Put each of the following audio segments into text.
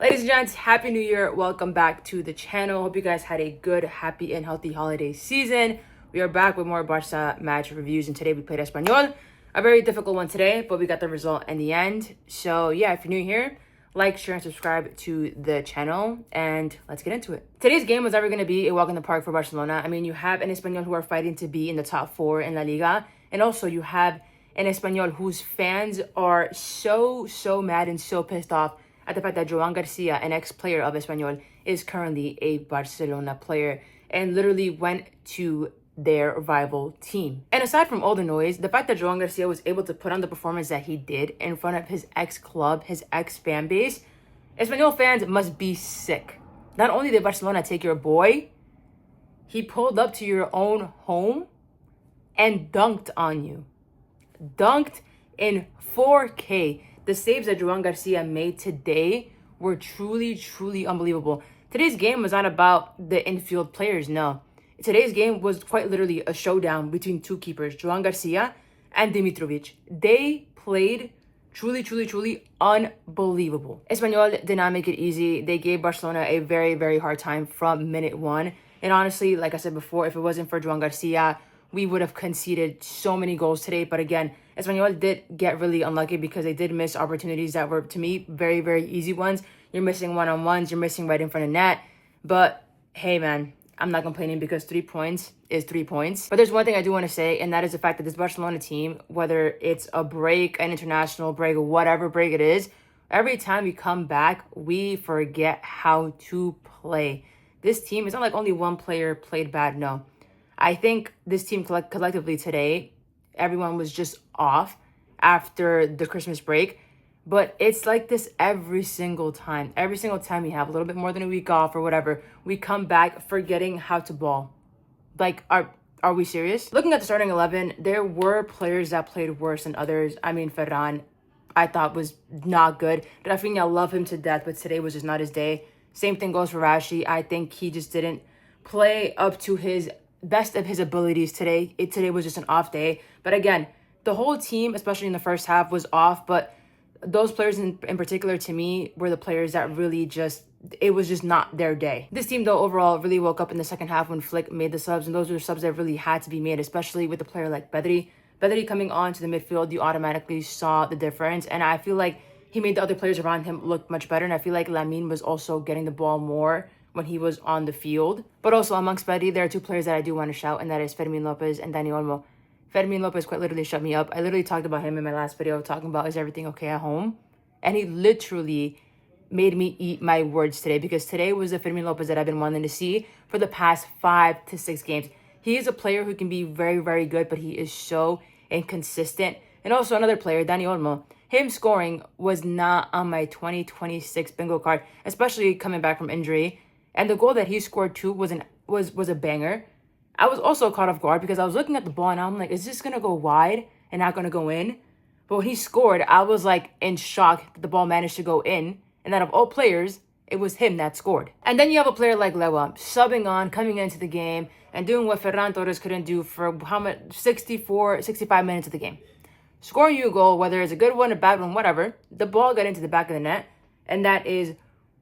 Ladies and gents, Happy New Year. Welcome back to the channel. Hope you guys had a good, happy, and healthy holiday season. We are back with more Barca match reviews, and today we played Espanyol. A very difficult one today, but we got the result in the end. So yeah, if you're new here, like, share, and subscribe to the channel, and let's get into it. Today's game was ever going to be a walk in the park for Barcelona. I mean, you have an Espanyol who are fighting to be in the top 4 in La Liga, and also you have an Espanyol whose fans are so mad and so pissed off at the fact that Joan Garcia, an ex-player of Espanyol, is currently a Barcelona player and literally went to their rival team. And aside from all the noise, the fact that Joan Garcia was able to put on the performance that he did in front of his ex-club, his ex-fan base, Espanyol fans must be sick. Not only did Barcelona take your boy, he pulled up to your own home and dunked on you. Dunked in 4K. The saves that Joan Garcia made today were truly unbelievable. Today's game was not about the infield players, no. Today's game was quite literally a showdown between two keepers, Joan Garcia and Dimitrovic. They played truly unbelievable. Espanyol did not make it easy. They gave Barcelona a very hard time from minute 1. And honestly, like I said before, if it wasn't for Joan Garcia, we would have conceded so many goals today. But again, Espanyol did get really unlucky because they did miss opportunities that were, to me, very easy ones. You're missing one-on-ones. You're missing right in front of net. But hey, man, I'm not complaining because 3 points is 3 points. But there's one thing I do want to say, and that is the fact that this Barcelona team, whether it's a break, an international break, whatever break it is, every time we come back, we forget how to play. This team, it's not like only one player played bad, no. I think this team collectively today, everyone was just off after the Christmas break. But it's like this every single time. Every single time we have a little bit more than a week off or whatever, we come back forgetting how to ball. Like, are we serious? Looking at the starting 11, there were players that played worse than others. I mean, Ferran, I thought was not good. Rafinha, I love him to death, but today was just not his day. Same thing goes for Rashi. I think he just didn't play up to his best of his abilities today. Today was just an off day. But again, the whole team, especially in the first half, was off. But those players in particular, to me, were the players that really just, it was just not their day. This team, though, overall really woke up in the second half when Flick made the subs. And those were subs that really had to be made, especially with a player like Pedri. Pedri coming on to the midfield, you automatically saw the difference. And I feel like he made the other players around him look much better. And I feel like Lamine was also getting the ball more when he was on the field. But also amongst Pedri, there are two players that I do want to shout, and that is Fermin Lopez and Dani Olmo. Fermin Lopez quite literally shut me up. I literally talked about him in my last video, talking about is everything okay at home? And he literally made me eat my words today, because today was the Fermin Lopez that I've been wanting to see for the past 5 to 6 games. He is a player who can be very good, but he is so inconsistent. And also another player, Dani Olmo. Him scoring was not on my 2026 bingo card, especially coming back from injury. And the goal that he scored too was a banger. I was also caught off guard because I was looking at the ball and I'm like, is this going to go wide and not going to go in? But when he scored, I was like in shock that the ball managed to go in. And that of all players, it was him that scored. And then you have a player like Lewa subbing on, coming into the game and doing what Ferran Torres couldn't do for how much, 65 minutes of the game. Scoring you a goal, whether it's a good one, a bad one, whatever, the ball got into the back of the net. And that is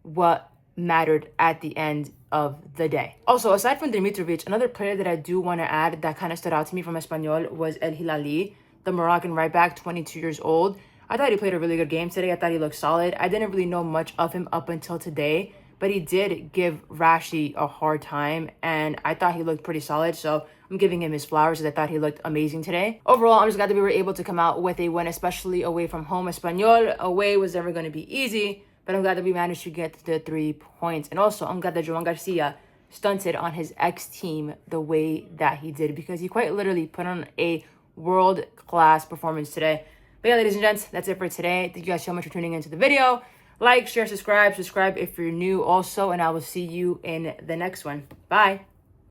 what mattered at the end of the day. Also, aside from Dimitrovic, another player that I do want to add that kind of stood out to me from Espanyol was El Hilali, the Moroccan right back, 22 years old. I thought he played a really good game today. I thought he looked solid. I didn't really know much of him up until today, but he did give Rashi a hard time, and I thought he looked pretty solid, so I'm giving him his flowers, as I thought he looked amazing today. Overall, I'm just glad that we were able to come out with a win, especially away from home. Espanyol away was never going to be easy, but I'm glad that we managed to get the 3 points. And also, I'm glad that Joan Garcia stunted on his ex-team the way that he did, because he quite literally put on a world-class performance today. But yeah, ladies and gents, that's it for today. Thank you guys so much for tuning into the video. Like, share, subscribe if you're new also, and I will see you in the next one. Bye.